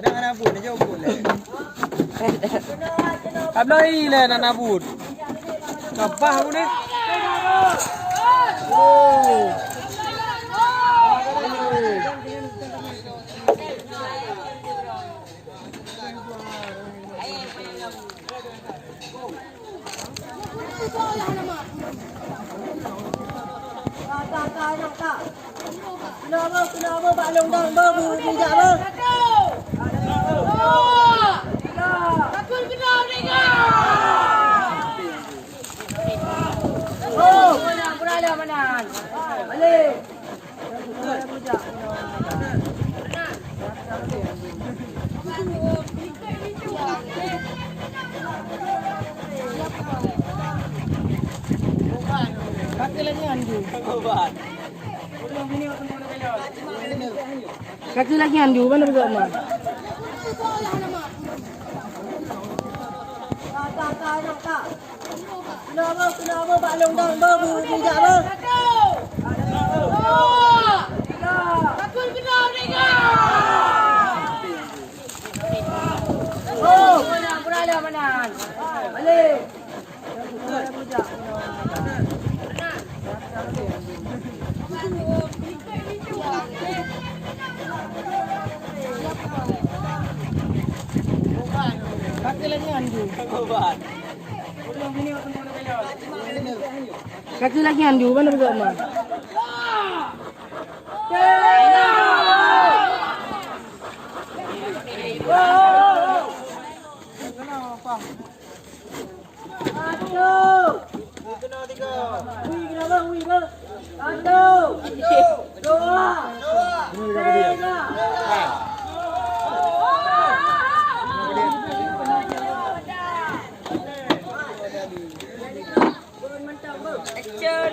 Anak bud ni jauh bud le. Kablai le anak bud. Kapah aku ni. Kenapa Pak Long dah baru tidak ber? Takut kena mereka. Oh, mana mana. Balik. Kaki lagi andu. Kaki lagi andu, mana bergerak mah? Tak. Kenapa Pak Long dah baru tidak ber? Takut kena mereka. Oh, mana. Balik. Kaki lagi andu. Kaki lagi andu, mana bergerak mah? Action.